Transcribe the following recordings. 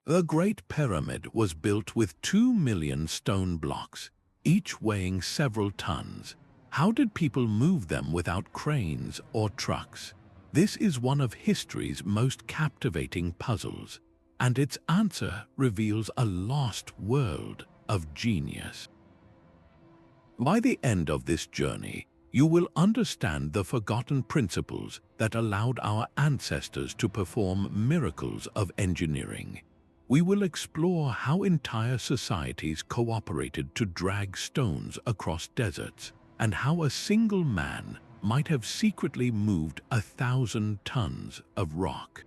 The Great Pyramid was built with 2 million stone blocks, each weighing several tons. How did people move them without cranes or trucks? This is one of history's most captivating puzzles, and its answer reveals a lost world of genius. By the end of this journey, you will understand the forgotten principles that allowed our ancestors to perform miracles of engineering. We will explore how entire societies cooperated to drag stones across deserts, and how a single man might have secretly moved 1,000 tons of rock.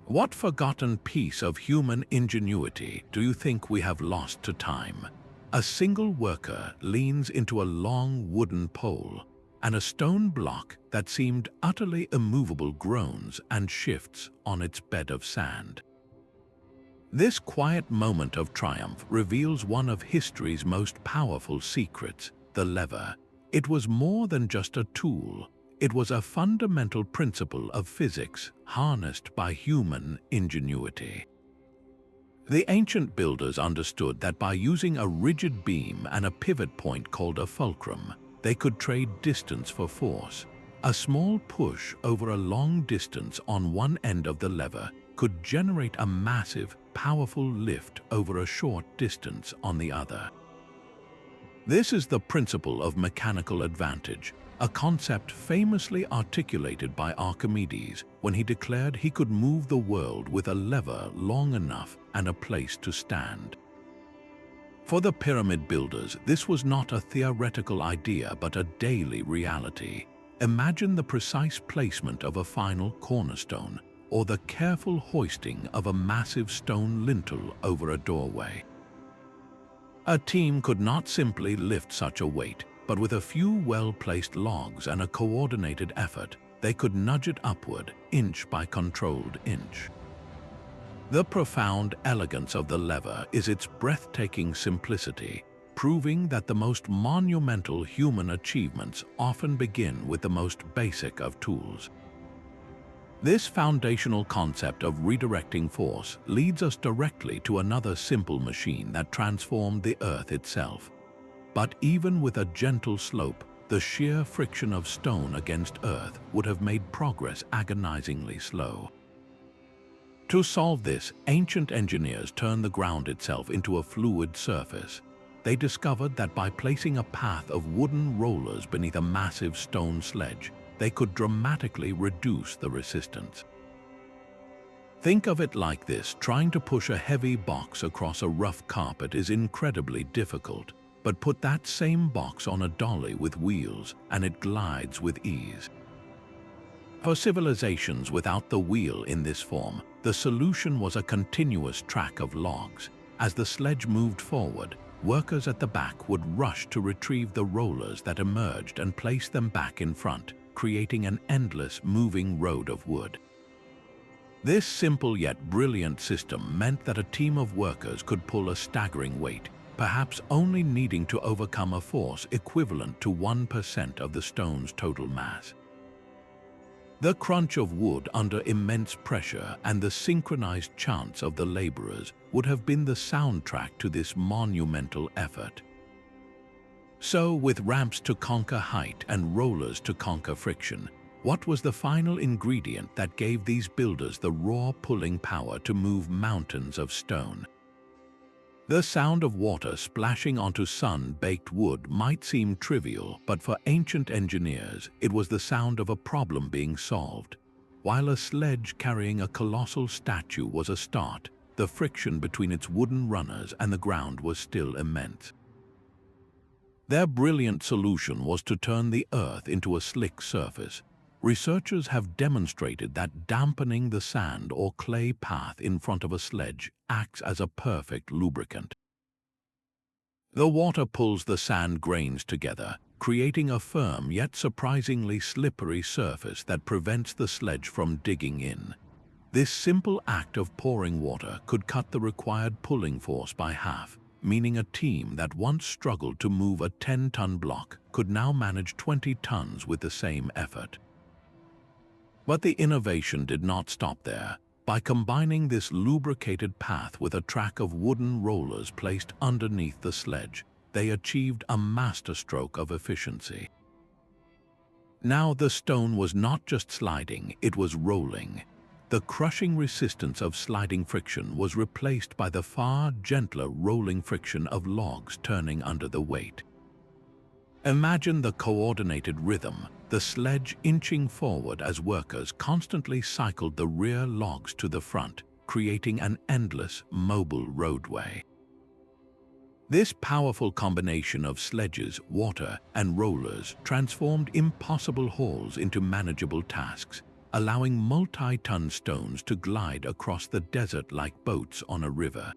What forgotten piece of human ingenuity do you think we have lost to time? A single worker leans into a long wooden pole, and a stone block that seemed utterly immovable groans and shifts on its bed of sand. This quiet moment of triumph reveals one of history's most powerful secrets, the lever. It was more than just a tool. It was a fundamental principle of physics harnessed by human ingenuity. The ancient builders understood that by using a rigid beam and a pivot point called a fulcrum, they could trade distance for force. A small push over a long distance on one end of the lever could generate a massive, powerful lift over a short distance on the other. This is the principle of mechanical advantage, a concept famously articulated by Archimedes when he declared he could move the world with a lever long enough and a place to stand. For the pyramid builders, this was not a theoretical idea but a daily reality. Imagine the precise placement of a final cornerstone, or the careful hoisting of a massive stone lintel over a doorway. A team could not simply lift such a weight, but with a few well-placed logs and a coordinated effort, they could nudge it upward, inch by controlled inch. The profound elegance of the lever is its breathtaking simplicity, proving that the most monumental human achievements often begin with the most basic of tools. This foundational concept of redirecting force leads us directly to another simple machine that transformed the Earth itself. But even with a gentle slope, the sheer friction of stone against Earth would have made progress agonizingly slow. To solve this, ancient engineers turned the ground itself into a fluid surface. They discovered that by placing a path of wooden rollers beneath a massive stone sledge, they could dramatically reduce the resistance. Think of it like this: trying to push a heavy box across a rough carpet is incredibly difficult, but put that same box on a dolly with wheels and it glides with ease. For civilizations without the wheel in this form, the solution was a continuous track of logs. As the sledge moved forward, workers at the back would rush to retrieve the rollers that emerged and place them back in front, creating an endless moving road of wood. This simple yet brilliant system meant that a team of workers could pull a staggering weight, perhaps only needing to overcome a force equivalent to 1% of the stone's total mass. The crunch of wood under immense pressure and the synchronized chants of the laborers would have been the soundtrack to this monumental effort. So, with ramps to conquer height and rollers to conquer friction, what was the final ingredient that gave these builders the raw pulling power to move mountains of stone? The sound of water splashing onto sun-baked wood might seem trivial, but for ancient engineers, it was the sound of a problem being solved. While a sledge carrying a colossal statue was a start, the friction between its wooden runners and the ground was still immense. Their brilliant solution was to turn the Earth into a slick surface. Researchers have demonstrated that dampening the sand or clay path in front of a sledge acts as a perfect lubricant. The water pulls the sand grains together, creating a firm yet surprisingly slippery surface that prevents the sledge from digging in. This simple act of pouring water could cut the required pulling force by half, meaning a team that once struggled to move a 10-ton block could now manage 20 tons with the same effort. But the innovation did not stop there. By combining this lubricated path with a track of wooden rollers placed underneath the sledge, they achieved a masterstroke of efficiency. Now the stone was not just sliding, it was rolling. The crushing resistance of sliding friction was replaced by the far gentler rolling friction of logs turning under the weight. Imagine the coordinated rhythm, the sledge inching forward as workers constantly cycled the rear logs to the front, creating an endless, mobile roadway. This powerful combination of sledges, water, and rollers transformed impossible hauls into manageable tasks, allowing multi-ton stones to glide across the desert like boats on a river.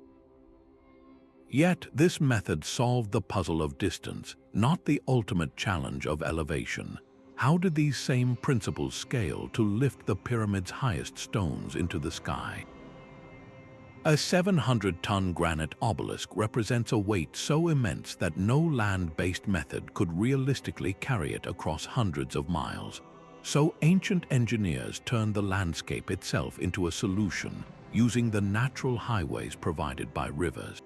Yet this method solved the puzzle of distance, not the ultimate challenge of elevation. How did these same principles scale to lift the pyramid's highest stones into the sky? A 700-ton granite obelisk represents a weight so immense that no land-based method could realistically carry it across hundreds of miles. So ancient engineers turned the landscape itself into a solution, using the natural highways provided by rivers.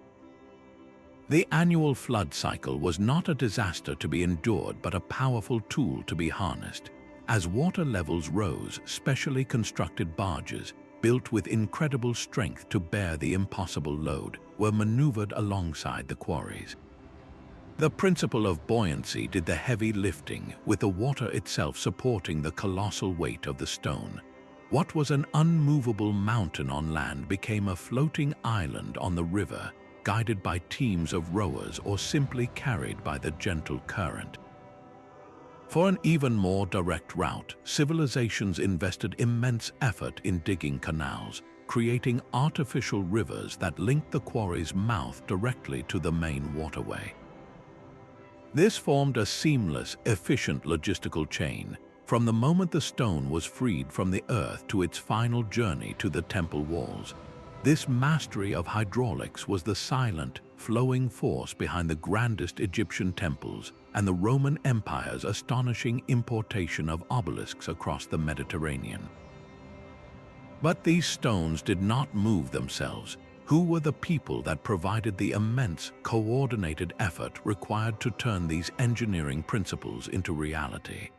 The annual flood cycle was not a disaster to be endured but a powerful tool to be harnessed. As water levels rose, specially constructed barges, built with incredible strength to bear the impossible load, were maneuvered alongside the quarries. The principle of buoyancy did the heavy lifting, with the water itself supporting the colossal weight of the stone. What was an unmovable mountain on land became a floating island on the river, guided by teams of rowers or simply carried by the gentle current. For an even more direct route, civilizations invested immense effort in digging canals, creating artificial rivers that linked the quarry's mouth directly to the main waterway. This formed a seamless, efficient logistical chain, from the moment the stone was freed from the earth to its final journey to the temple walls. This mastery of hydraulics was the silent, flowing force behind the grandest Egyptian temples and the Roman Empire's astonishing importation of obelisks across the Mediterranean. But these stones did not move themselves. Who were the people that provided the immense, coordinated effort required to turn these engineering principles into reality?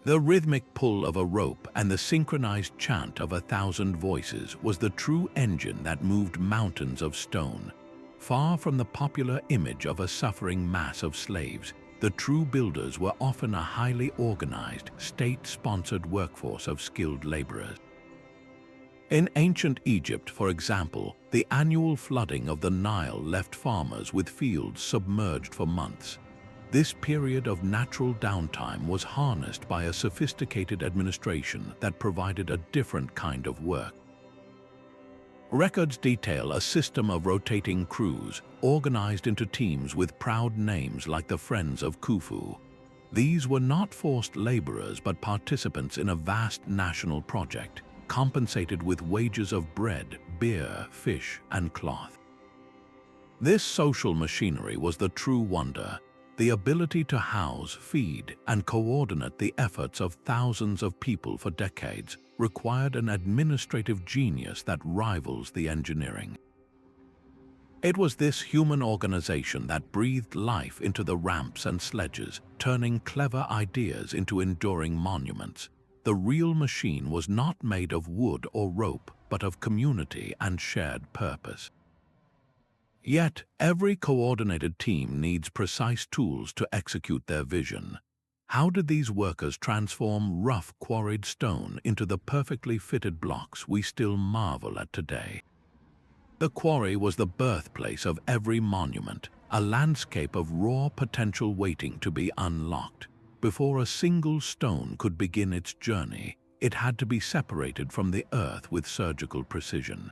The rhythmic pull of a rope and the synchronized chant of 1,000 voices was the true engine that moved mountains of stone. Far from the popular image of a suffering mass of slaves, the true builders were often a highly organized, state-sponsored workforce of skilled laborers. In ancient Egypt, for example, the annual flooding of the Nile left farmers with fields submerged for months. This period of natural downtime was harnessed by a sophisticated administration that provided a different kind of work. Records detail a system of rotating crews, organized into teams with proud names like the Friends of Khufu. These were not forced laborers but participants in a vast national project, compensated with wages of bread, beer, fish, and cloth. This social machinery was the true wonder. The ability to house, feed, and coordinate the efforts of thousands of people for decades required an administrative genius that rivals the engineering. It was this human organization that breathed life into the ramps and sledges, turning clever ideas into enduring monuments. The real machine was not made of wood or rope, but of community and shared purpose. Yet, every coordinated team needs precise tools to execute their vision. How did these workers transform rough quarried stone into the perfectly fitted blocks we still marvel at today? The quarry was the birthplace of every monument, a landscape of raw potential waiting to be unlocked. Before a single stone could begin its journey, it had to be separated from the earth with surgical precision.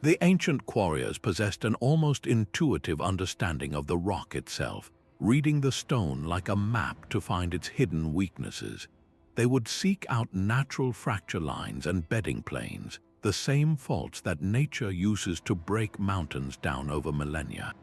The ancient quarriers possessed an almost intuitive understanding of the rock itself, reading the stone like a map to find its hidden weaknesses. They would seek out natural fracture lines and bedding planes, the same faults that nature uses to break mountains down over millennia.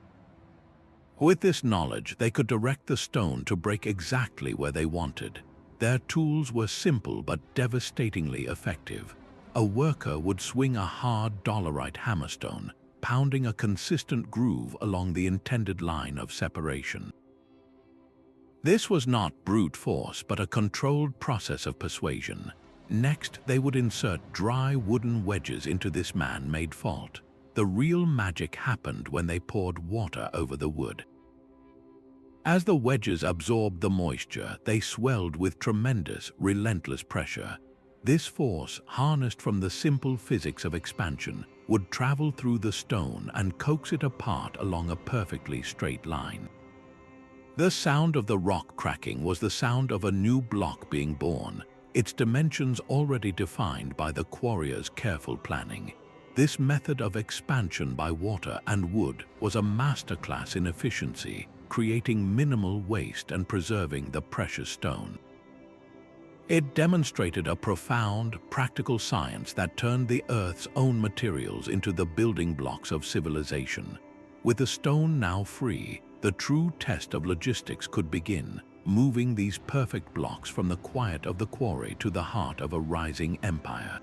With this knowledge, they could direct the stone to break exactly where they wanted. Their tools were simple but devastatingly effective. A worker would swing a hard dolerite hammerstone, pounding a consistent groove along the intended line of separation. This was not brute force, but a controlled process of persuasion. Next, they would insert dry wooden wedges into this man-made fault. The real magic happened when they poured water over the wood. As the wedges absorbed the moisture, they swelled with tremendous, relentless pressure. This force, harnessed from the simple physics of expansion, would travel through the stone and coax it apart along a perfectly straight line. The sound of the rock cracking was the sound of a new block being born, its dimensions already defined by the quarrier's careful planning. This method of expansion by water and wood was a masterclass in efficiency, creating minimal waste and preserving the precious stone. It demonstrated a profound, practical science that turned the Earth's own materials into the building blocks of civilization. With the stone now free, the true test of logistics could begin, moving these perfect blocks from the quiet of the quarry to the heart of a rising empire.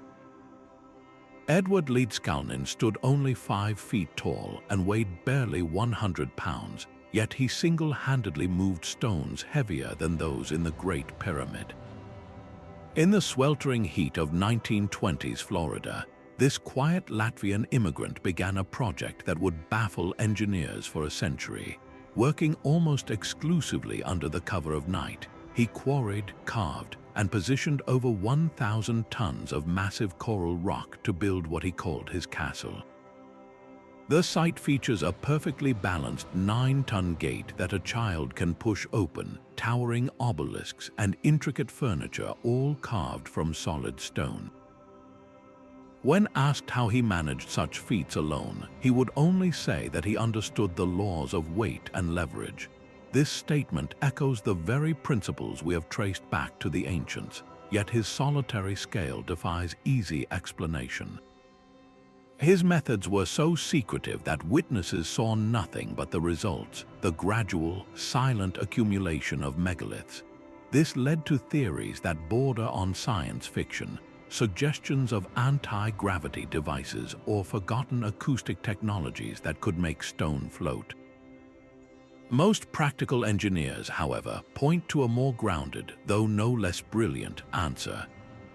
Edward Leedskalnin stood only 5 feet tall and weighed barely 100 pounds, yet he single-handedly moved stones heavier than those in the Great Pyramid. In the sweltering heat of 1920s Florida, this quiet Latvian immigrant began a project that would baffle engineers for a century. Working almost exclusively under the cover of night, he quarried, carved, and positioned over 1,000 tons of massive coral rock to build what he called his castle. The site features a perfectly balanced 9-ton gate that a child can push open, towering obelisks and intricate furniture all carved from solid stone. When asked how he managed such feats alone, he would only say that he understood the laws of weight and leverage. This statement echoes the very principles we have traced back to the ancients, yet his solitary scale defies easy explanation. His methods were so secretive that witnesses saw nothing but the results, the gradual, silent accumulation of megaliths. This led to theories that border on science fiction, suggestions of anti-gravity devices or forgotten acoustic technologies that could make stone float. Most practical engineers, however, point to a more grounded, though no less brilliant, answer.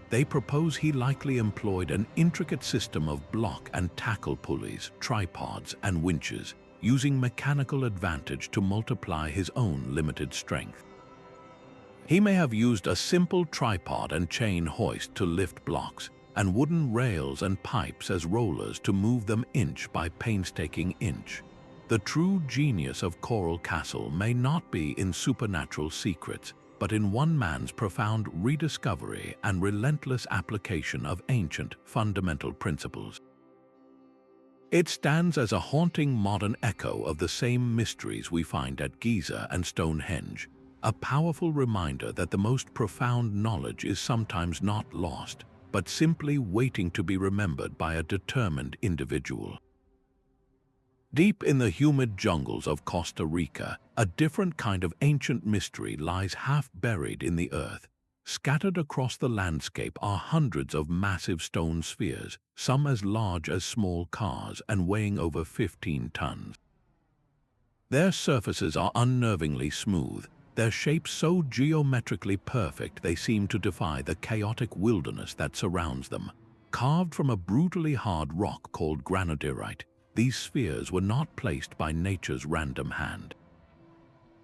They propose he likely employed an intricate system of block and tackle pulleys, tripods, and winches, using mechanical advantage to multiply his own limited strength. He may have used a simple tripod and chain hoist to lift blocks, and wooden rails and pipes as rollers to move them inch by painstaking inch. The true genius of Coral Castle may not be in supernatural secrets, but in one man's profound rediscovery and relentless application of ancient, fundamental principles. It stands as a haunting modern echo of the same mysteries we find at Giza and Stonehenge, a powerful reminder that the most profound knowledge is sometimes not lost, but simply waiting to be remembered by a determined individual. Deep in the humid jungles of Costa Rica, a different kind of ancient mystery lies half buried in the earth. Scattered across the landscape are hundreds of massive stone spheres, some as large as small cars and weighing over 15 tons. Their surfaces are unnervingly smooth, their shapes so geometrically perfect they seem to defy the chaotic wilderness that surrounds them. Carved from a brutally hard rock called granodiorite, these spheres were not placed by nature's random hand.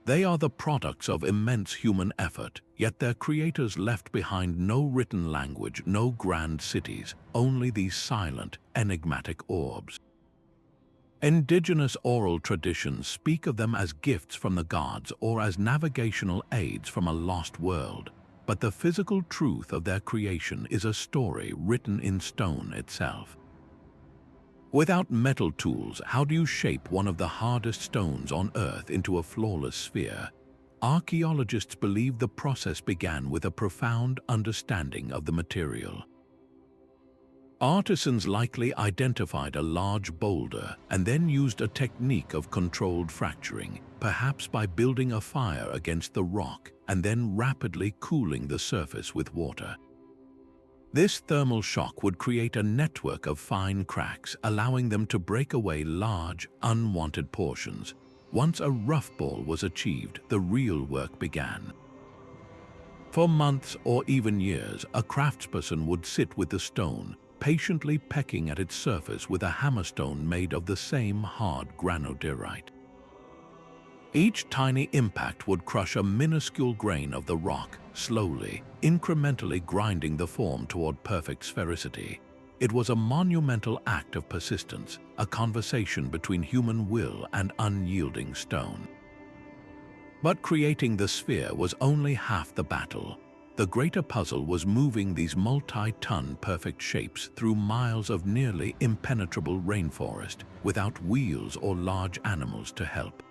They are the products of immense human effort, yet their creators left behind no written language, no grand cities, only these silent, enigmatic orbs. Indigenous oral traditions speak of them as gifts from the gods or as navigational aids from a lost world, but the physical truth of their creation is a story written in stone itself. Without metal tools, how do you shape one of the hardest stones on Earth into a flawless sphere? Archaeologists believe the process began with a profound understanding of the material. Artisans likely identified a large boulder and then used a technique of controlled fracturing, perhaps by building a fire against the rock and then rapidly cooling the surface with water. This thermal shock would create a network of fine cracks, allowing them to break away large, unwanted portions. Once a rough ball was achieved, the real work began. For months or even years, a craftsperson would sit with the stone, patiently pecking at its surface with a hammerstone made of the same hard granodiorite. Each tiny impact would crush a minuscule grain of the rock, slowly, incrementally grinding the form toward perfect sphericity. It was a monumental act of persistence, a conversation between human will and unyielding stone. But creating the sphere was only half the battle. The greater puzzle was moving these multi-ton perfect shapes through miles of nearly impenetrable rainforest without wheels or large animals to help.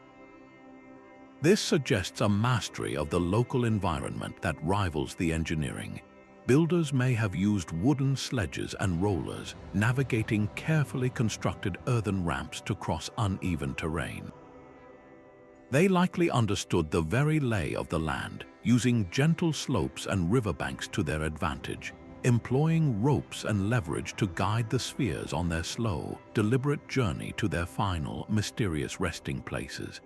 This suggests a mastery of the local environment that rivals the engineering. Builders may have used wooden sledges and rollers, navigating carefully constructed earthen ramps to cross uneven terrain. They likely understood the very lay of the land, using gentle slopes and riverbanks to their advantage, employing ropes and leverage to guide the spheres on their slow, deliberate journey to their final, mysterious resting places.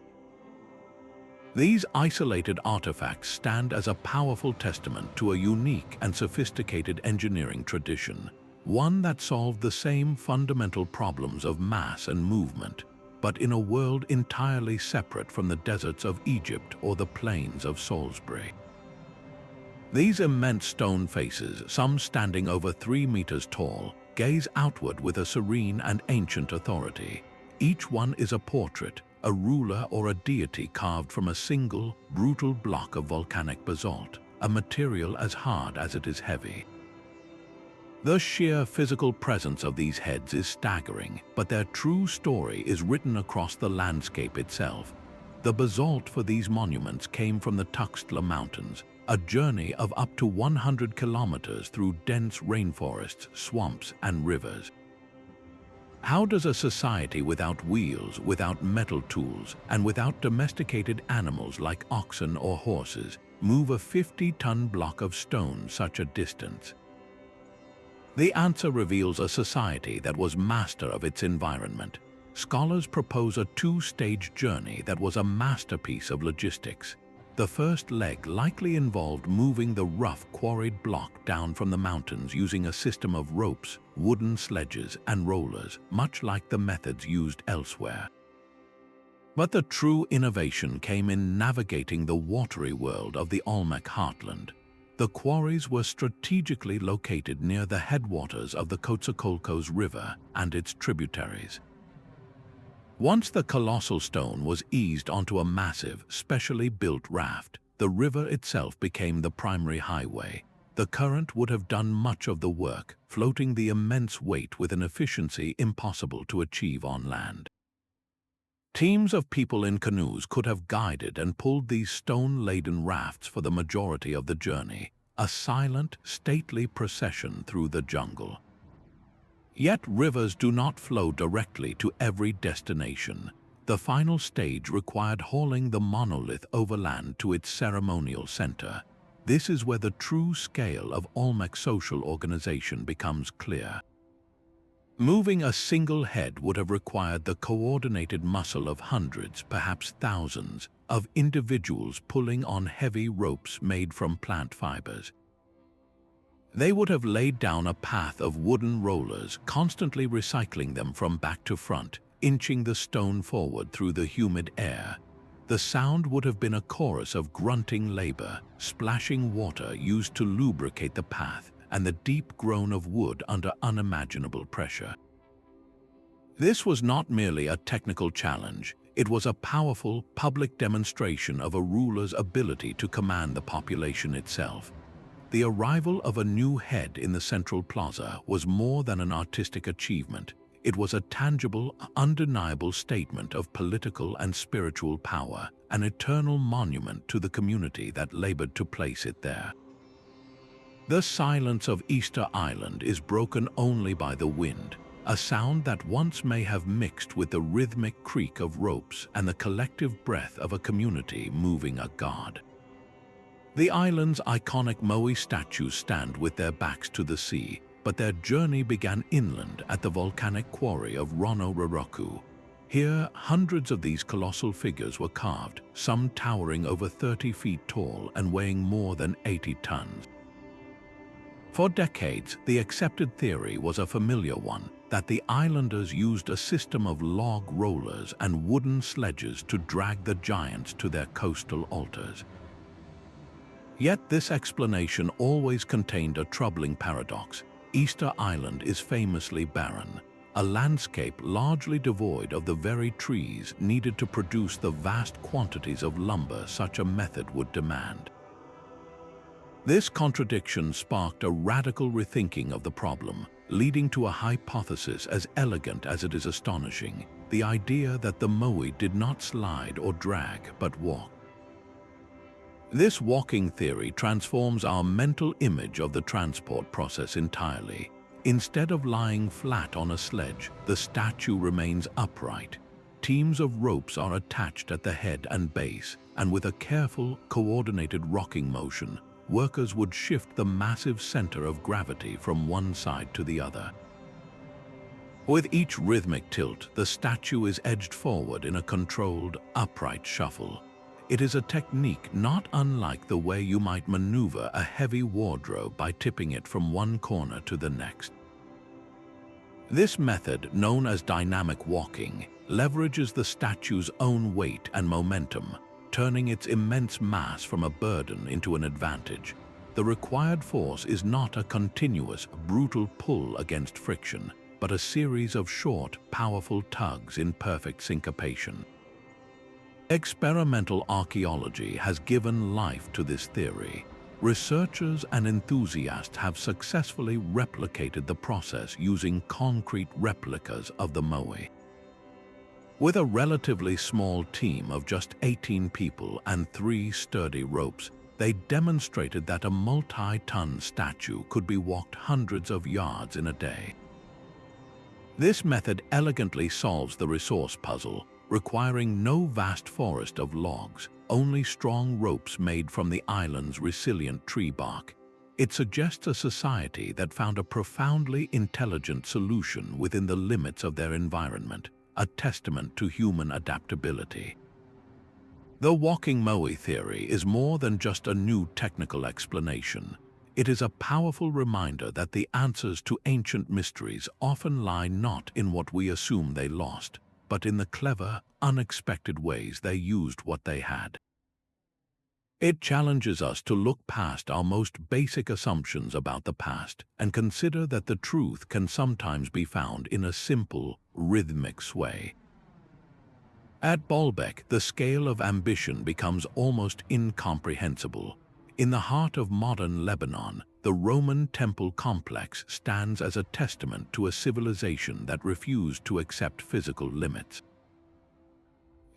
These isolated artifacts stand as a powerful testament to a unique and sophisticated engineering tradition, one that solved the same fundamental problems of mass and movement, but in a world entirely separate from the deserts of Egypt or the plains of Salisbury. These immense stone faces, some standing over 3 meters tall, gaze outward with a serene and ancient authority. Each one is a portrait, a ruler or a deity carved from a single, brutal block of volcanic basalt, a material as hard as it is heavy. The sheer physical presence of these heads is staggering, but their true story is written across the landscape itself. The basalt for these monuments came from the Tuxtla Mountains, a journey of up to 100 kilometers through dense rainforests, swamps, and rivers. How does a society without wheels, without metal tools, and without domesticated animals like oxen or horses move a 50-ton block of stone such a distance? The answer reveals a society that was master of its environment. Scholars propose a 2-stage journey that was a masterpiece of logistics. The first leg likely involved moving the rough quarried block down from the mountains using a system of ropes, wooden sledges, and rollers, much like the methods used elsewhere. But the true innovation came in navigating the watery world of the Olmec heartland. The quarries were strategically located near the headwaters of the Coatzacoalcos River and its tributaries. Once the colossal stone was eased onto a massive, specially built raft, the river itself became the primary highway. The current would have done much of the work, floating the immense weight with an efficiency impossible to achieve on land. Teams of people in canoes could have guided and pulled these stone-laden rafts for the majority of the journey, a silent, stately procession through the jungle. Yet rivers do not flow directly to every destination. The final stage required hauling the monolith overland to its ceremonial center. This is where the true scale of Olmec social organization becomes clear. Moving a single head would have required the coordinated muscle of hundreds, perhaps thousands, of individuals pulling on heavy ropes made from plant fibers. They would have laid down a path of wooden rollers, constantly recycling them from back to front, inching the stone forward through the humid air. The sound would have been a chorus of grunting labor, splashing water used to lubricate the path, and the deep groan of wood under unimaginable pressure. This was not merely a technical challenge, it was a powerful public demonstration of a ruler's ability to command the population itself. The arrival of a new head in the central plaza was more than an artistic achievement. It was a tangible, undeniable statement of political and spiritual power, an eternal monument to the community that labored to place it there. The silence of Easter Island is broken only by the wind, a sound that once may have mixed with the rhythmic creak of ropes and the collective breath of a community moving a god. The island's iconic Moai statues stand with their backs to the sea, but their journey began inland at the volcanic quarry of Rono. Here, hundreds of these colossal figures were carved, some towering over 30 feet tall and weighing more than 80 tons. For decades, the accepted theory was a familiar one, that the islanders used a system of log rollers and wooden sledges to drag the giants to their coastal altars. Yet this explanation always contained a troubling paradox. Easter Island is famously barren, a landscape largely devoid of the very trees needed to produce the vast quantities of lumber such a method would demand. This contradiction sparked a radical rethinking of the problem, leading to a hypothesis as elegant as it is astonishing: the idea that the Moai did not slide or drag but walk. This walking theory transforms our mental image of the transport process entirely. Instead of lying flat on a sledge, the statue remains upright. Teams of ropes are attached at the head and base, and with a careful, coordinated rocking motion, workers would shift the massive center of gravity from one side to the other. With each rhythmic tilt, the statue is edged forward in a controlled, upright shuffle. It is a technique not unlike the way you might maneuver a heavy wardrobe by tipping it from one corner to the next. This method, known as dynamic walking, leverages the statue's own weight and momentum, turning its immense mass from a burden into an advantage. The required force is not a continuous, brutal pull against friction, but a series of short, powerful tugs in perfect syncopation. Experimental archaeology has given life to this theory. Researchers and enthusiasts have successfully replicated the process using concrete replicas of the Moai. With a relatively small team of just 18 people and 3 sturdy ropes, they demonstrated that a multi-ton statue could be walked hundreds of yards in a day. This method elegantly solves the resource puzzle, requiring no vast forest of logs, only strong ropes made from the island's resilient tree bark. It suggests a society that found a profoundly intelligent solution within the limits of their environment, a testament to human adaptability. The walking Moai theory is more than just a new technical explanation. It is a powerful reminder that the answers to ancient mysteries often lie not in what we assume they lost, but in the clever, unexpected ways they used what they had. It challenges us to look past our most basic assumptions about the past and consider that the truth can sometimes be found in a simple, rhythmic sway. At Baalbek, the scale of ambition becomes almost incomprehensible. In the heart of modern Lebanon, the Roman temple complex stands as a testament to a civilization that refused to accept physical limits.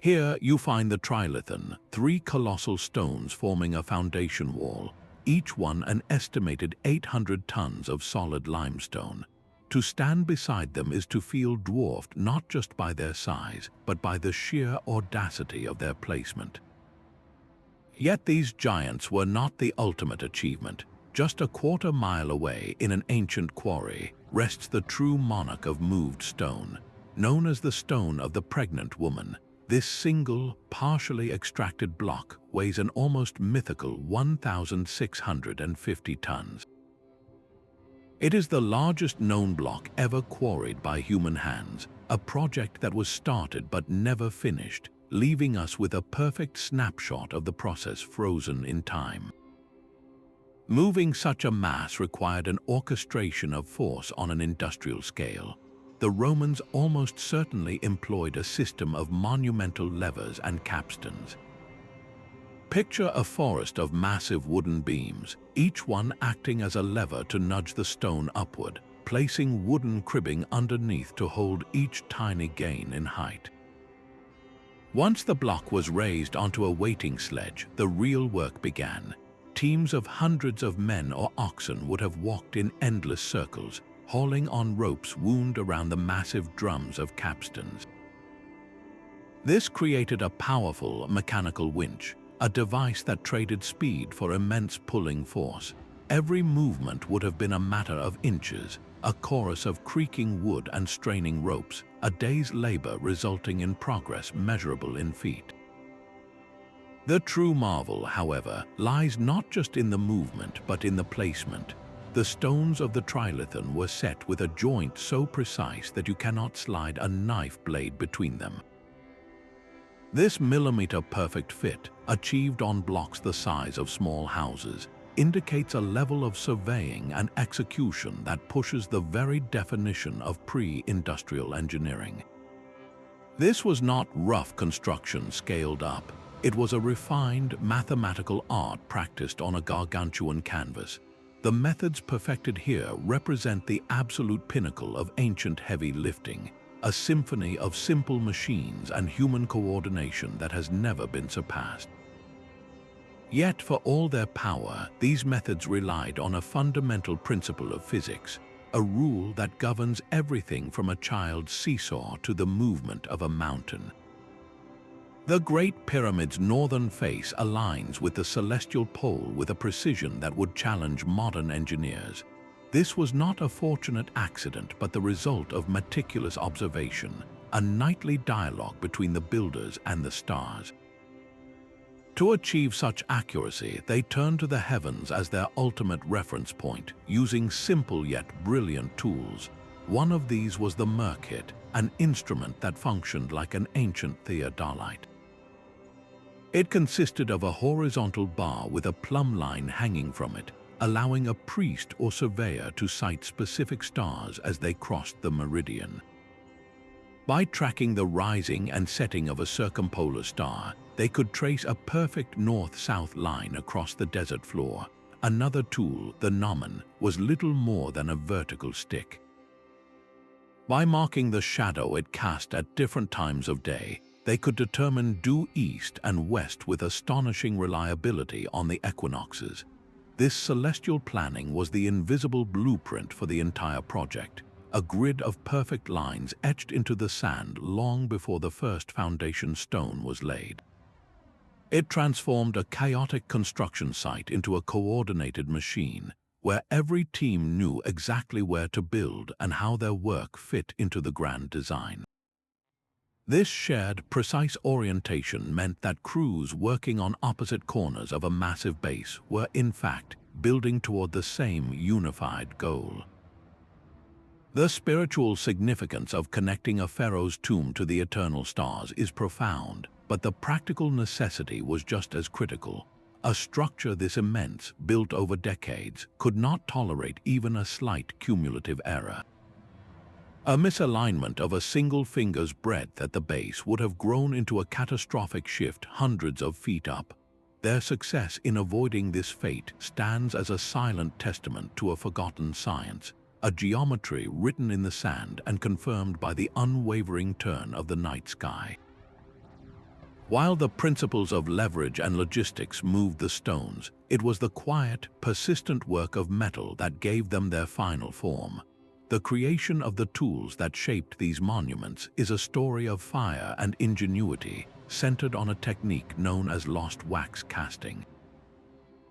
Here you find the trilithon, 3 colossal stones forming a foundation wall, each one an estimated 800 tons of solid limestone. To stand beside them is to feel dwarfed not just by their size, but by the sheer audacity of their placement. Yet these giants were not the ultimate achievement. Just a quarter-mile away in an ancient quarry rests the true monarch of moved stone. Known as the Stone of the Pregnant Woman, this single, partially extracted block weighs an almost mythical 1,650 tons. It is the largest known block ever quarried by human hands, a project that was started but never finished, leaving us with a perfect snapshot of the process frozen in time. Moving such a mass required an orchestration of force on an industrial scale. The Romans almost certainly employed a system of monumental levers and capstans. Picture a forest of massive wooden beams, each one acting as a lever to nudge the stone upward, placing wooden cribbing underneath to hold each tiny gain in height. Once the block was raised onto a weighting sledge, the real work began. Teams of hundreds of men or oxen would have walked in endless circles, hauling on ropes wound around the massive drums of capstans. This created a powerful mechanical winch, a device that traded speed for immense pulling force. Every movement would have been a matter of inches, a chorus of creaking wood and straining ropes, a day's labor resulting in progress measurable in feet. The true marvel, however, lies not just in the movement but in the placement. The stones of the trilithon were set with a joint so precise that you cannot slide a knife blade between them. This millimeter-perfect fit, achieved on blocks the size of small houses, indicates a level of surveying and execution that pushes the very definition of pre-industrial engineering. This was not rough construction scaled up. It was a refined mathematical art practiced on a gargantuan canvas. The methods perfected here represent the absolute pinnacle of ancient heavy lifting, a symphony of simple machines and human coordination that has never been surpassed. Yet, for all their power, these methods relied on a fundamental principle of physics, a rule that governs everything from a child's seesaw to the movement of a mountain. The Great Pyramid's northern face aligns with the celestial pole with a precision that would challenge modern engineers. This was not a fortunate accident, but the result of meticulous observation, a nightly dialogue between the builders and the stars. To achieve such accuracy, they turned to the heavens as their ultimate reference point, using simple yet brilliant tools. One of these was the Merkit, an instrument that functioned like an ancient theodolite. It consisted of a horizontal bar with a plumb line hanging from it, allowing a priest or surveyor to sight specific stars as they crossed the meridian. By tracking the rising and setting of a circumpolar star, they could trace a perfect north-south line across the desert floor. Another tool, the gnomon, was little more than a vertical stick. By marking the shadow it cast at different times of day, they could determine due east and west with astonishing reliability on the equinoxes. This celestial planning was the invisible blueprint for the entire project, a grid of perfect lines etched into the sand long before the first foundation stone was laid. It transformed a chaotic construction site into a coordinated machine, where every team knew exactly where to build and how their work fit into the grand design. This shared, precise orientation meant that crews working on opposite corners of a massive base were, in fact, building toward the same unified goal. The spiritual significance of connecting a pharaoh's tomb to the eternal stars is profound, but the practical necessity was just as critical. A structure this immense, built over decades, could not tolerate even a slight cumulative error. A misalignment of a single finger's breadth at the base would have grown into a catastrophic shift hundreds of feet up. Their success in avoiding this fate stands as a silent testament to a forgotten science, a geometry written in the sand and confirmed by the unwavering turn of the night sky. While the principles of leverage and logistics moved the stones, it was the quiet, persistent work of metal that gave them their final form. The creation of the tools that shaped these monuments is a story of fire and ingenuity, centered on a technique known as lost wax casting.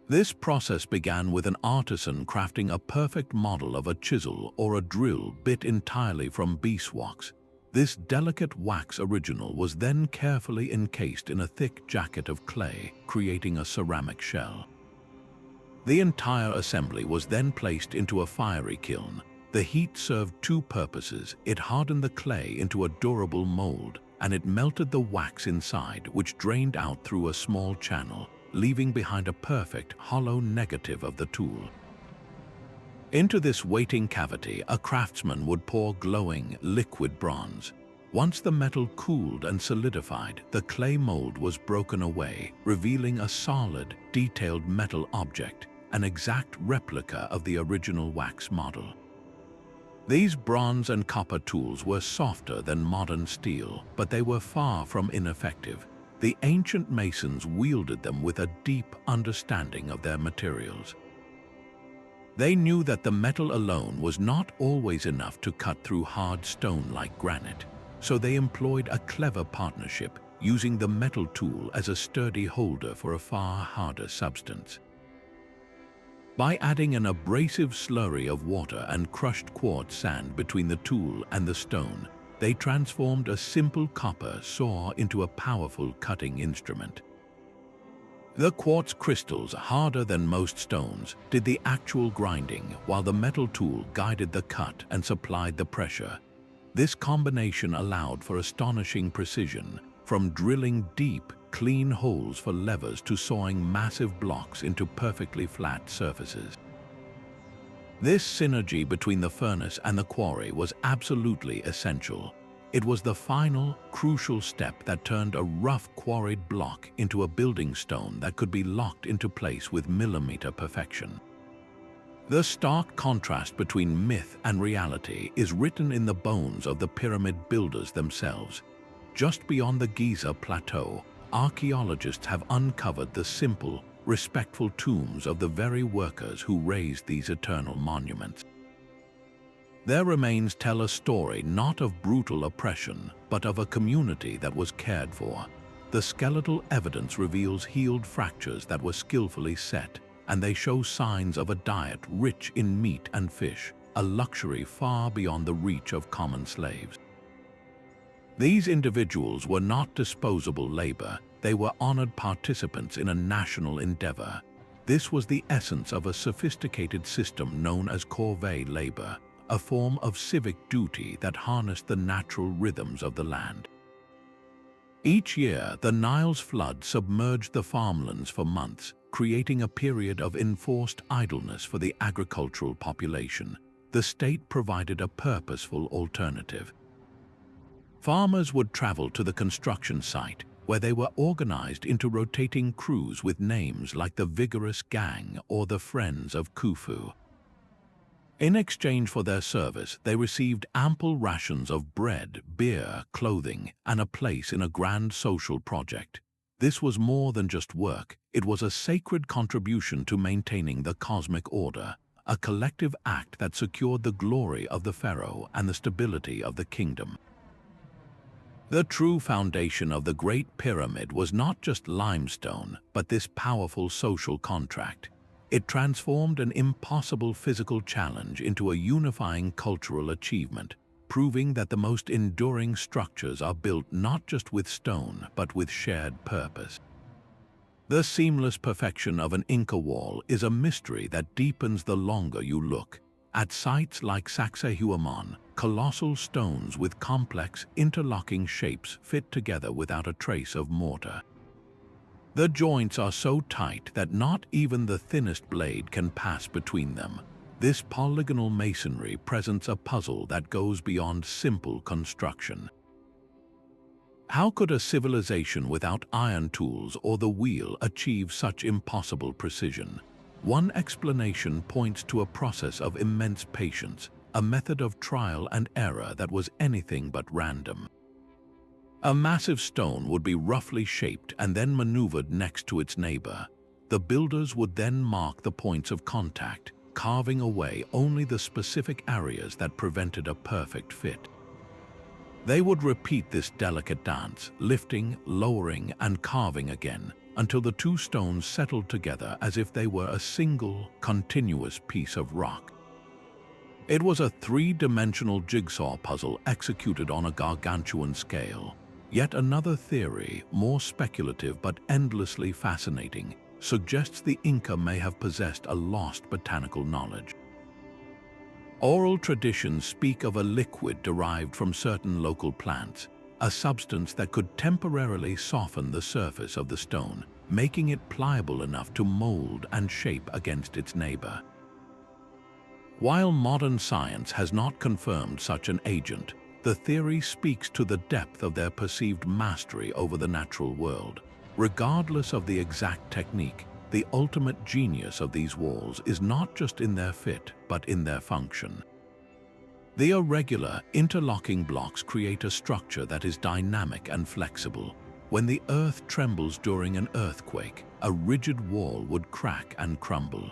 This process began with an artisan crafting a perfect model of a chisel or a drill bit entirely from beeswax. This delicate wax original was then carefully encased in a thick jacket of clay, creating a ceramic shell. The entire assembly was then placed into a fiery kiln. The heat served two purposes. It hardened the clay into a durable mold, and it melted the wax inside, which drained out through a small channel, leaving behind a perfect, hollow negative of the tool. Into this waiting cavity, a craftsman would pour glowing, liquid bronze. Once the metal cooled and solidified, the clay mold was broken away, revealing a solid, detailed metal object, an exact replica of the original wax model. These bronze and copper tools were softer than modern steel, but they were far from ineffective. The ancient masons wielded them with a deep understanding of their materials. They knew that the metal alone was not always enough to cut through hard stone like granite, so they employed a clever partnership, using the metal tool as a sturdy holder for a far harder substance. By adding an abrasive slurry of water and crushed quartz sand between the tool and the stone, they transformed a simple copper saw into a powerful cutting instrument. The quartz crystals, harder than most stones, did the actual grinding, while the metal tool guided the cut and supplied the pressure. This combination allowed for astonishing precision, from drilling deep, clean holes for levers to sawing massive blocks into perfectly flat surfaces. This synergy between the furnace and the quarry was absolutely essential. It was the final, crucial step that turned a rough quarried block into a building stone that could be locked into place with millimeter perfection. The stark contrast between myth and reality is written in the bones of the pyramid builders themselves. Just beyond the Giza plateau, archaeologists have uncovered the simple, respectful tombs of the very workers who raised these eternal monuments. Their remains tell a story not of brutal oppression, but of a community that was cared for. The skeletal evidence reveals healed fractures that were skillfully set, and they show signs of a diet rich in meat and fish, a luxury far beyond the reach of common slaves. These individuals were not disposable labor, they were honored participants in a national endeavor. This was the essence of a sophisticated system known as corvée labor, a form of civic duty that harnessed the natural rhythms of the land. Each year, the Nile's flood submerged the farmlands for months, creating a period of enforced idleness for the agricultural population. The state provided a purposeful alternative. Farmers would travel to the construction site, where they were organized into rotating crews with names like the Vigorous Gang or the Friends of Khufu. In exchange for their service, they received ample rations of bread, beer, clothing, and a place in a grand social project. This was more than just work, it was a sacred contribution to maintaining the cosmic order, a collective act that secured the glory of the pharaoh and the stability of the kingdom. The true foundation of the Great Pyramid was not just limestone, but this powerful social contract. It transformed an impossible physical challenge into a unifying cultural achievement, proving that the most enduring structures are built not just with stone, but with shared purpose. The seamless perfection of an Inca wall is a mystery that deepens the longer you look. At sites like Sacsayhuaman, colossal stones with complex, interlocking shapes fit together without a trace of mortar. The joints are so tight that not even the thinnest blade can pass between them. This polygonal masonry presents a puzzle that goes beyond simple construction. How could a civilization without iron tools or the wheel achieve such impossible precision? One explanation points to a process of immense patience, a method of trial and error that was anything but random. A massive stone would be roughly shaped and then maneuvered next to its neighbor. The builders would then mark the points of contact, carving away only the specific areas that prevented a perfect fit. They would repeat this delicate dance, lifting, lowering, and carving again, until the two stones settled together as if they were a single, continuous piece of rock. It was a three-dimensional jigsaw puzzle executed on a gargantuan scale. Yet another theory, more speculative but endlessly fascinating, suggests the Inca may have possessed a lost botanical knowledge. Oral traditions speak of a liquid derived from certain local plants, a substance that could temporarily soften the surface of the stone, making it pliable enough to mold and shape against its neighbor. While modern science has not confirmed such an agent, the theory speaks to the depth of their perceived mastery over the natural world. Regardless of the exact technique, the ultimate genius of these walls is not just in their fit, but in their function. The irregular, interlocking blocks create a structure that is dynamic and flexible. When the earth trembles during an earthquake, a rigid wall would crack and crumble.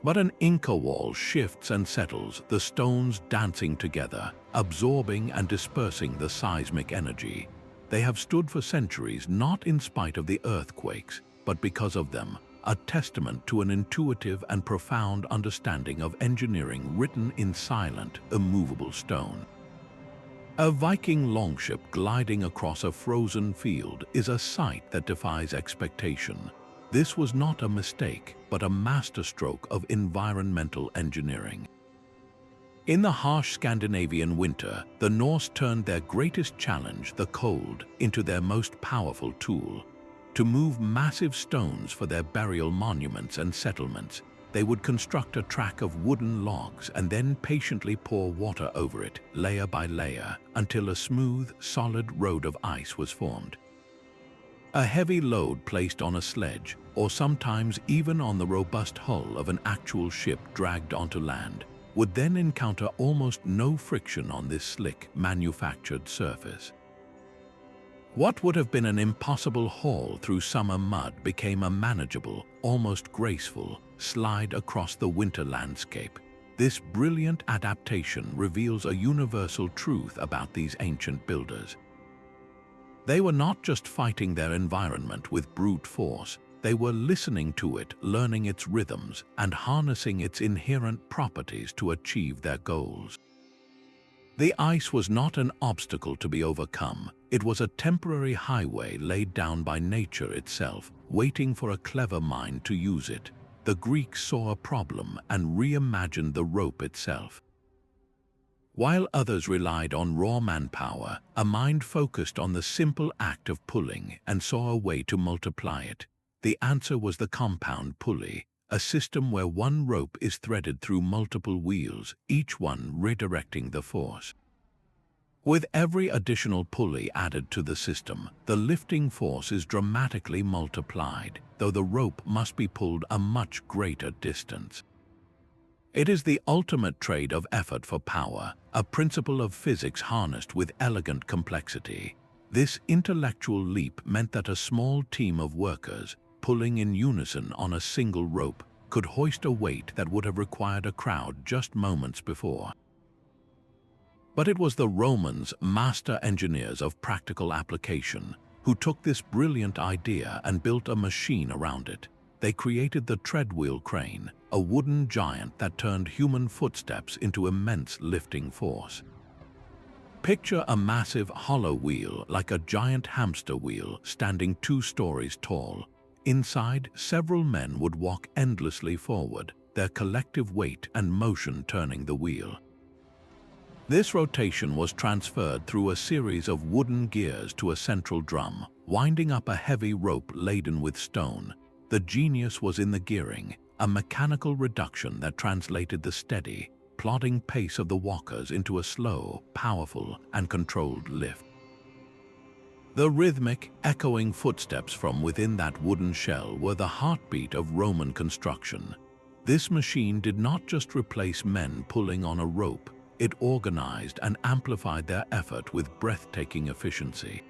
But an Inca wall shifts and settles, the stones dancing together, absorbing and dispersing the seismic energy. They have stood for centuries not in spite of the earthquakes, but because of them, a testament to an intuitive and profound understanding of engineering written in silent, immovable stone. A Viking longship gliding across a frozen field is a sight that defies expectation. This was not a mistake, but a masterstroke of environmental engineering. In the harsh Scandinavian winter, the Norse turned their greatest challenge, the cold, into their most powerful tool. To move massive stones for their burial monuments and settlements, they would construct a track of wooden logs and then patiently pour water over it, layer by layer, until a smooth, solid road of ice was formed. A heavy load placed on a sledge, or sometimes even on the robust hull of an actual ship dragged onto land, would then encounter almost no friction on this slick, manufactured surface. What would have been an impossible haul through summer mud became a manageable, almost graceful, slide across the winter landscape. This brilliant adaptation reveals a universal truth about these ancient builders. They were not just fighting their environment with brute force, they were listening to it, learning its rhythms, and harnessing its inherent properties to achieve their goals. The ice was not an obstacle to be overcome. It was a temporary highway laid down by nature itself, waiting for a clever mind to use it. The Greeks saw a problem and reimagined the rope itself. While others relied on raw manpower, a mind focused on the simple act of pulling and saw a way to multiply it. The answer was the compound pulley, a system where one rope is threaded through multiple wheels, each one redirecting the force. With every additional pulley added to the system, the lifting force is dramatically multiplied, though the rope must be pulled a much greater distance. It is the ultimate trade of effort for power, a principle of physics harnessed with elegant complexity. This intellectual leap meant that a small team of workers, pulling in unison on a single rope, could hoist a weight that would have required a crowd just moments before. But it was the Romans, master engineers of practical application, who took this brilliant idea and built a machine around it. They created the treadwheel crane, a wooden giant that turned human footsteps into immense lifting force. Picture a massive hollow wheel like a giant hamster wheel standing 2 stories tall. Inside, several men would walk endlessly forward, their collective weight and motion turning the wheel. This rotation was transferred through a series of wooden gears to a central drum, winding up a heavy rope laden with stone. The genius was in the gearing, a mechanical reduction that translated the steady, plodding pace of the walkers into a slow, powerful, and controlled lift. The rhythmic, echoing footsteps from within that wooden shell were the heartbeat of Roman construction. This machine did not just replace men pulling on a rope, it organized and amplified their effort with breathtaking efficiency.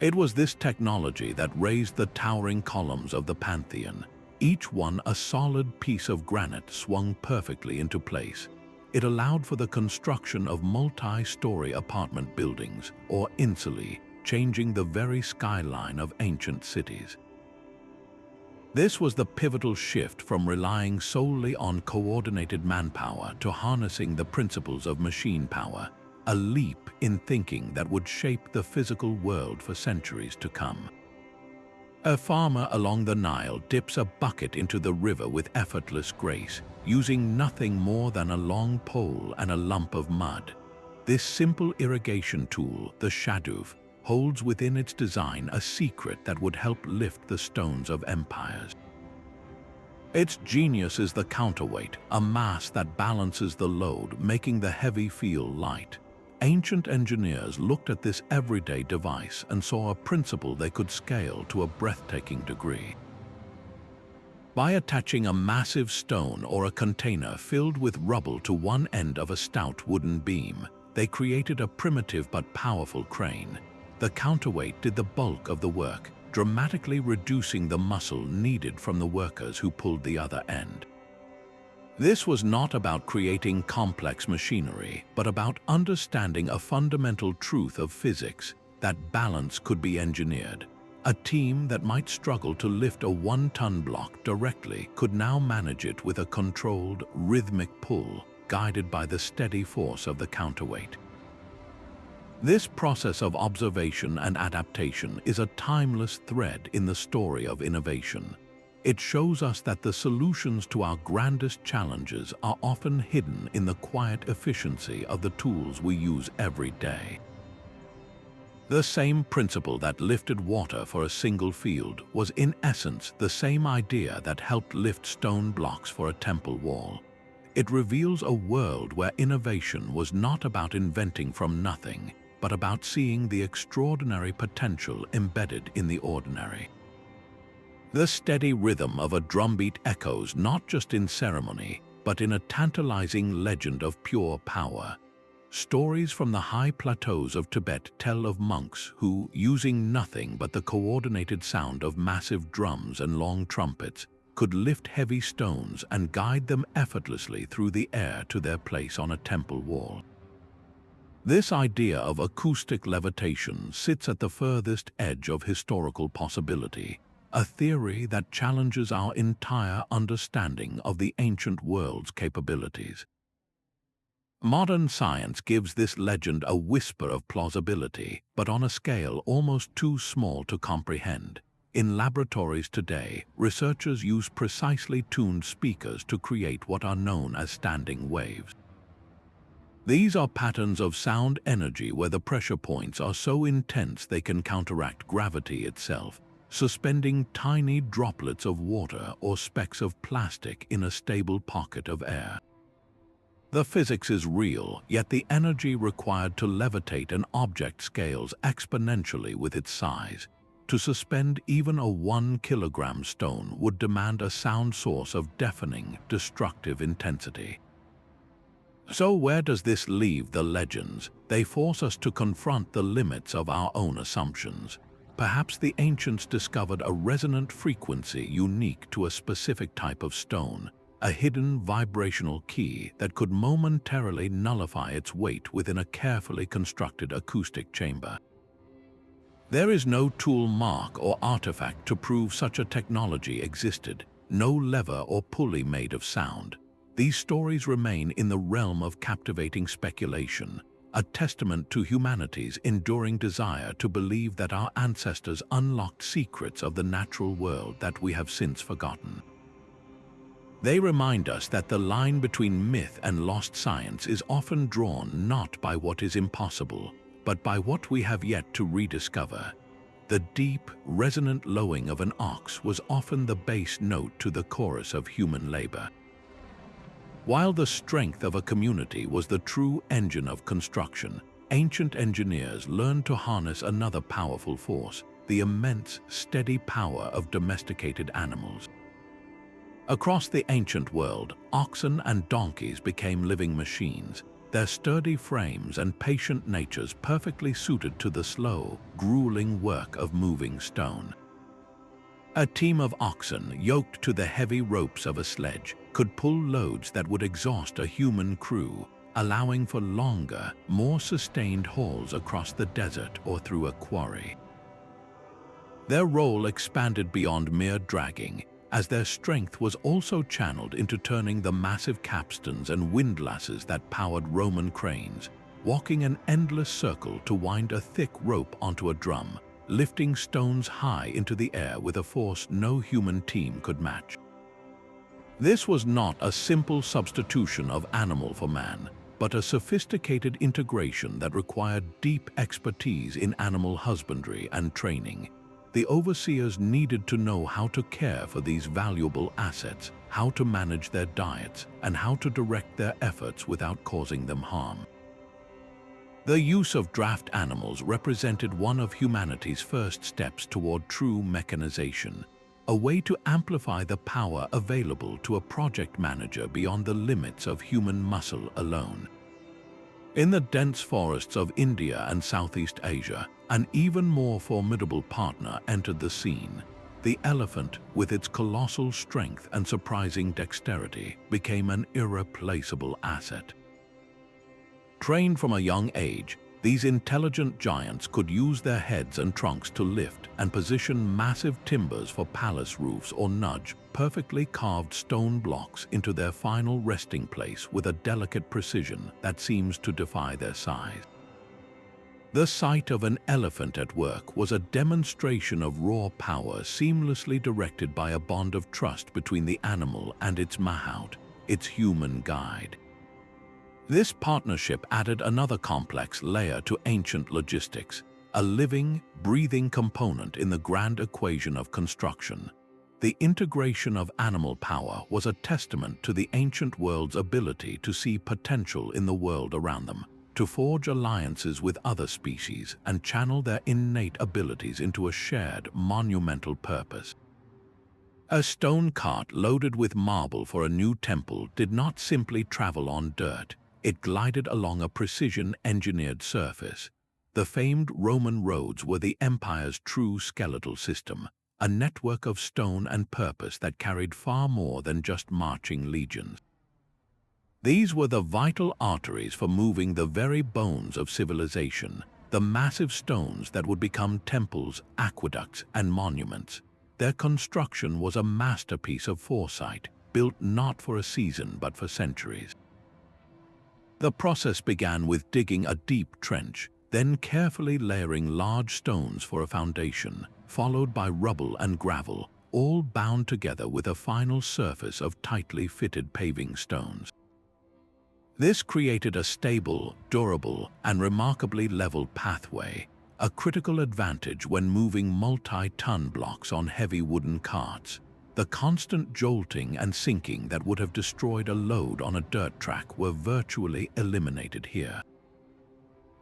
It was this technology that raised the towering columns of the Pantheon, each one a solid piece of granite swung perfectly into place. It allowed for the construction of multi-story apartment buildings, or insulae, changing the very skyline of ancient cities. This was the pivotal shift from relying solely on coordinated manpower to harnessing the principles of machine power, a leap in thinking that would shape the physical world for centuries to come. A farmer along the Nile dips a bucket into the river with effortless grace, using nothing more than a long pole and a lump of mud. This simple irrigation tool, the shadoof, holds within its design a secret that would help lift the stones of empires. Its genius is the counterweight, a mass that balances the load, making the heavy feel light. Ancient engineers looked at this everyday device and saw a principle they could scale to a breathtaking degree. By attaching a massive stone or a container filled with rubble to one end of a stout wooden beam, they created a primitive but powerful crane. The counterweight did the bulk of the work, dramatically reducing the muscle needed from the workers who pulled the other end. This was not about creating complex machinery, but about understanding a fundamental truth of physics, that balance could be engineered. A team that might struggle to lift a 1-ton block directly could now manage it with a controlled, rhythmic pull, guided by the steady force of the counterweight. This process of observation and adaptation is a timeless thread in the story of innovation. It shows us that the solutions to our grandest challenges are often hidden in the quiet efficiency of the tools we use every day. The same principle that lifted water for a single field was in essence the same idea that helped lift stone blocks for a temple wall. It reveals a world where innovation was not about inventing from nothing, but about seeing the extraordinary potential embedded in the ordinary. The steady rhythm of a drumbeat echoes not just in ceremony, but in a tantalizing legend of pure power. Stories from the high plateaus of Tibet tell of monks who, using nothing but the coordinated sound of massive drums and long trumpets, could lift heavy stones and guide them effortlessly through the air to their place on a temple wall. This idea of acoustic levitation sits at the furthest edge of historical possibility, a theory that challenges our entire understanding of the ancient world's capabilities. Modern science gives this legend a whisper of plausibility, but on a scale almost too small to comprehend. In laboratories today, researchers use precisely tuned speakers to create what are known as standing waves. These are patterns of sound energy where the pressure points are so intense they can counteract gravity itself, suspending tiny droplets of water or specks of plastic in a stable pocket of air. The physics is real, yet the energy required to levitate an object scales exponentially with its size. To suspend even a 1-kilogram stone would demand a sound source of deafening, destructive intensity. So where does this leave the legends? They force us to confront the limits of our own assumptions. Perhaps the ancients discovered a resonant frequency unique to a specific type of stone, a hidden vibrational key that could momentarily nullify its weight within a carefully constructed acoustic chamber. There is no tool mark or artifact to prove such a technology existed, no lever or pulley made of sound. These stories remain in the realm of captivating speculation, a testament to humanity's enduring desire to believe that our ancestors unlocked secrets of the natural world that we have since forgotten. They remind us that the line between myth and lost science is often drawn not by what is impossible, but by what we have yet to rediscover. The deep, resonant lowing of an ox was often the bass note to the chorus of human labor. While the strength of a community was the true engine of construction, ancient engineers learned to harness another powerful force, the immense, steady power of domesticated animals. Across the ancient world, oxen and donkeys became living machines, their sturdy frames and patient natures perfectly suited to the slow, grueling work of moving stone. A team of oxen yoked to the heavy ropes of a sledge could pull loads that would exhaust a human crew, allowing for longer, more sustained hauls across the desert or through a quarry. Their role expanded beyond mere dragging, as their strength was also channeled into turning the massive capstans and windlasses that powered Roman cranes, walking an endless circle to wind a thick rope onto a drum, lifting stones high into the air with a force no human team could match. This was not a simple substitution of animal for man, but a sophisticated integration that required deep expertise in animal husbandry and training. The overseers needed to know how to care for these valuable assets, how to manage their diets, and how to direct their efforts without causing them harm. The use of draft animals represented one of humanity's first steps toward true mechanization, a way to amplify the power available to a project manager beyond the limits of human muscle alone. In the dense forests of India and Southeast Asia, an even more formidable partner entered the scene. The elephant, with its colossal strength and surprising dexterity, became an irreplaceable asset. Trained from a young age, These intelligent giants could use their heads and trunks to lift and position massive timbers for palace roofs or nudge perfectly carved stone blocks into their final resting place with a delicate precision that seems to defy their size. The sight of an elephant at work was a demonstration of raw power seamlessly directed by a bond of trust between the animal and its mahout, its human guide. This partnership added another complex layer to ancient logistics, a living, breathing component in the grand equation of construction. The integration of animal power was a testament to the ancient world's ability to see potential in the world around them, to forge alliances with other species and channel their innate abilities into a shared, monumental purpose. A stone cart loaded with marble for a new temple did not simply travel on dirt. It glided along a precision-engineered surface. The famed Roman roads were the empire's true skeletal system, a network of stone and purpose that carried far more than just marching legions. These were the vital arteries for moving the very bones of civilization, the massive stones that would become temples, aqueducts, and monuments. Their construction was a masterpiece of foresight, built not for a season but for centuries. The process began with digging a deep trench, then carefully layering large stones for a foundation, followed by rubble and gravel, all bound together with a final surface of tightly fitted paving stones. This created a stable, durable, and remarkably level pathway, a critical advantage when moving multi-ton blocks on heavy wooden carts. The constant jolting and sinking that would have destroyed a load on a dirt track were virtually eliminated here.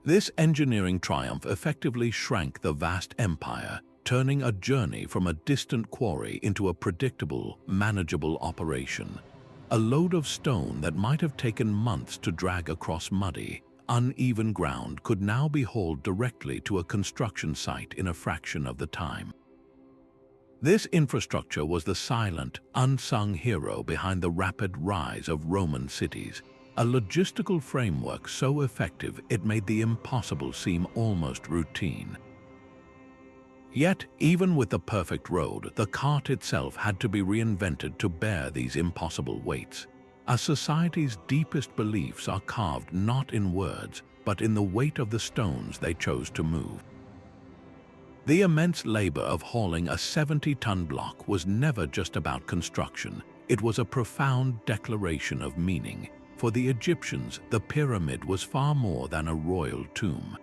This engineering triumph effectively shrank the vast empire, turning a journey from a distant quarry into a predictable, manageable operation. A load of stone that might have taken months to drag across muddy, uneven ground could now be hauled directly to a construction site in a fraction of the time. This infrastructure was the silent, unsung hero behind the rapid rise of Roman cities, a logistical framework so effective it made the impossible seem almost routine. Yet, even with the perfect road, the cart itself had to be reinvented to bear these impossible weights. A society's deepest beliefs are carved not in words, but in the weight of the stones they chose to move. The immense labor of hauling a 70-ton block was never just about construction. It was a profound declaration of meaning. For the Egyptians, the pyramid was far more than a royal tomb.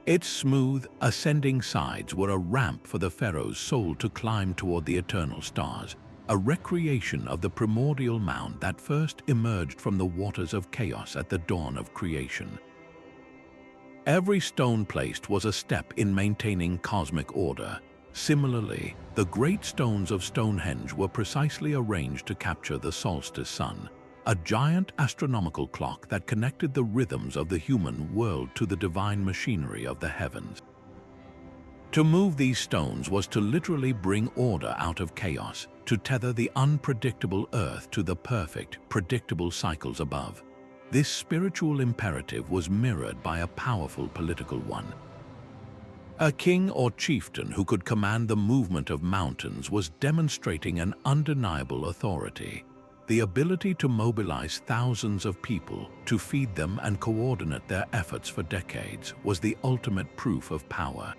Its smooth, ascending sides were a ramp for the pharaoh's soul to climb toward the eternal stars, a recreation of the primordial mound that first emerged from the waters of chaos at the dawn of creation. Every stone placed was a step in maintaining cosmic order. Similarly, the great stones of Stonehenge were precisely arranged to capture the solstice sun, a giant astronomical clock that connected the rhythms of the human world to the divine machinery of the heavens. To move these stones was to literally bring order out of chaos, to tether the unpredictable earth to the perfect, predictable cycles above. This spiritual imperative was mirrored by a powerful political one. A king or chieftain who could command the movement of mountains was demonstrating an undeniable authority. The ability to mobilize thousands of people, to feed them and coordinate their efforts for decades, was the ultimate proof of power.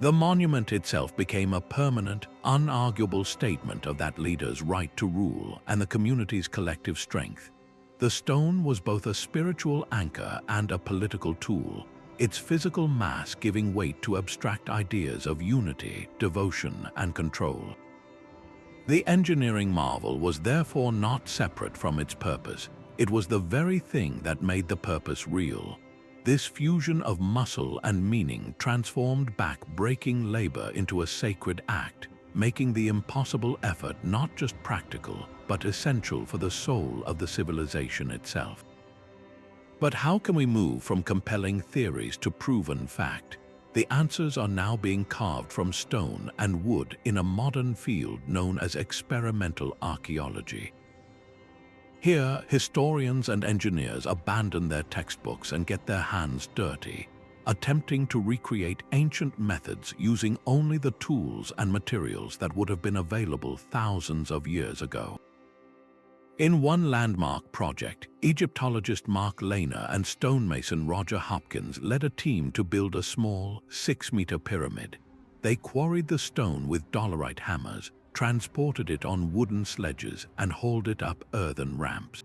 The monument itself became a permanent, unarguable statement of that leader's right to rule and the community's collective strength. The stone was both a spiritual anchor and a political tool, its physical mass giving weight to abstract ideas of unity, devotion, and control. The engineering marvel was therefore not separate from its purpose. It was the very thing that made the purpose real. This fusion of muscle and meaning transformed back-breaking labor into a sacred act, making the impossible effort not just practical, but essential for the soul of the civilization itself. But how can we move from compelling theories to proven fact? The answers are now being carved from stone and wood in a modern field known as experimental archaeology. Here, historians and engineers abandon their textbooks and get their hands dirty, attempting to recreate ancient methods using only the tools and materials that would have been available thousands of years ago. In one landmark project, Egyptologist Mark Lehner and stonemason Roger Hopkins led a team to build a small, 6-meter pyramid. They quarried the stone with dolerite hammers, transported it on wooden sledges, and hauled it up earthen ramps.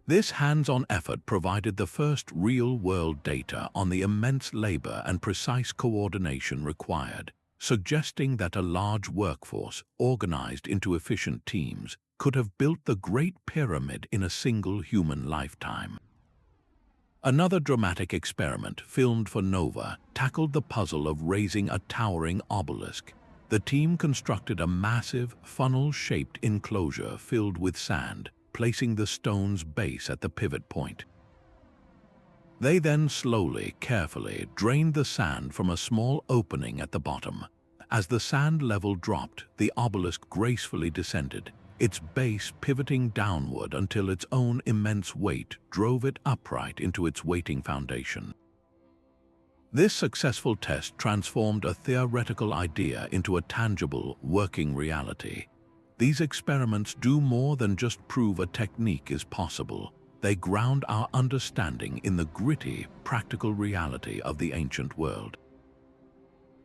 This hands-on effort provided the first real-world data on the immense labor and precise coordination required, suggesting that a large workforce, organized into efficient teams, could have built the Great Pyramid in a single human lifetime. Another dramatic experiment, filmed for Nova, tackled the puzzle of raising a towering obelisk. The team constructed a massive, funnel-shaped enclosure filled with sand, placing the stone's base at the pivot point. They then slowly, carefully drained the sand from a small opening at the bottom. As the sand level dropped, the obelisk gracefully descended, its base pivoting downward until its own immense weight drove it upright into its waiting foundation. This successful test transformed a theoretical idea into a tangible, working reality. These experiments do more than just prove a technique is possible. They ground our understanding in the gritty, practical reality of the ancient world.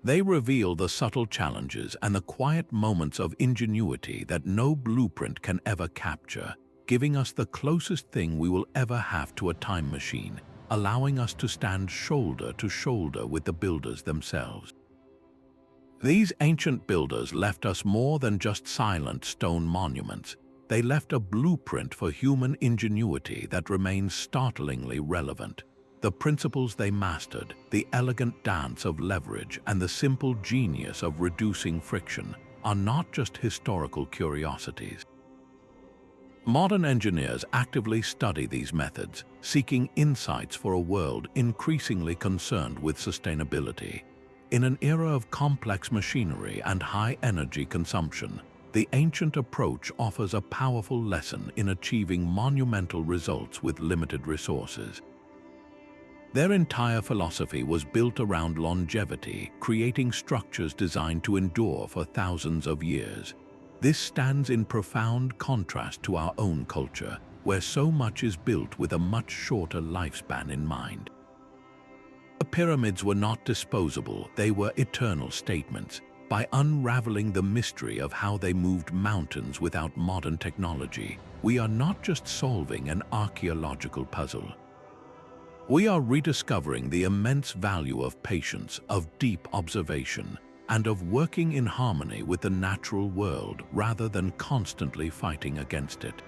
They reveal the subtle challenges and the quiet moments of ingenuity that no blueprint can ever capture, giving us the closest thing we will ever have to a time machine, allowing us to stand shoulder to shoulder with the builders themselves. These ancient builders left us more than just silent stone monuments. They left a blueprint for human ingenuity that remains startlingly relevant. The principles they mastered, the elegant dance of leverage and the simple genius of reducing friction, are not just historical curiosities. Modern engineers actively study these methods, seeking insights for a world increasingly concerned with sustainability. In an era of complex machinery and high energy consumption, the ancient approach offers a powerful lesson in achieving monumental results with limited resources. Their entire philosophy was built around longevity, creating structures designed to endure for thousands of years. This stands in profound contrast to our own culture, where so much is built with a much shorter lifespan in mind. The pyramids were not disposable, they were eternal statements. By unraveling the mystery of how they moved mountains without modern technology, we are not just solving an archaeological puzzle. We are rediscovering the immense value of patience, of deep observation, and of working in harmony with the natural world rather than constantly fighting against it.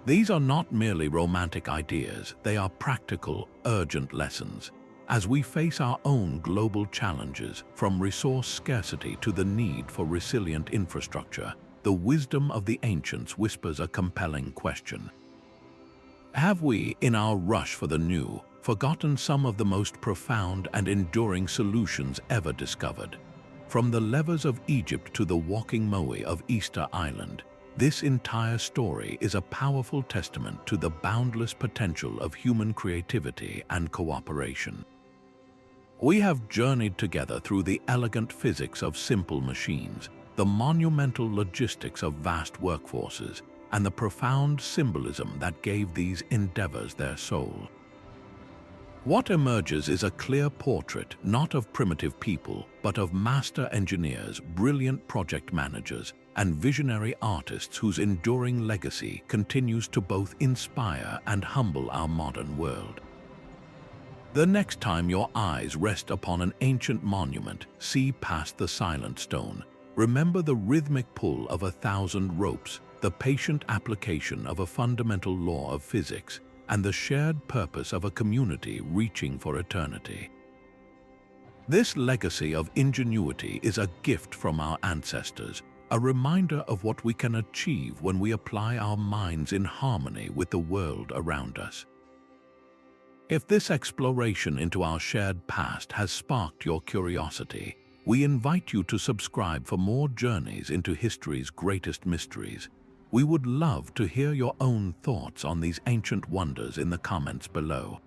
These are not merely romantic ideas, they are practical, urgent lessons. As we face our own global challenges, from resource scarcity to the need for resilient infrastructure, the wisdom of the ancients whispers a compelling question. Have we, in our rush for the new, forgotten some of the most profound and enduring solutions ever discovered? From the levers of Egypt to the walking Moai of Easter Island, this entire story is a powerful testament to the boundless potential of human creativity and cooperation. We have journeyed together through the elegant physics of simple machines, the monumental logistics of vast workforces, and the profound symbolism that gave these endeavors their soul. What emerges is a clear portrait not of primitive people, but of master engineers, brilliant project managers, and visionary artists whose enduring legacy continues to both inspire and humble our modern world. The next time your eyes rest upon an ancient monument, see past the silent stone. Remember the rhythmic pull of 1,000 ropes, the patient application of a fundamental law of physics, and the shared purpose of a community reaching for eternity. This legacy of ingenuity is a gift from our ancestors, a reminder of what we can achieve when we apply our minds in harmony with the world around us. If this exploration into our shared past has sparked your curiosity, we invite you to subscribe for more journeys into history's greatest mysteries. We would love to hear your own thoughts on these ancient wonders in the comments below.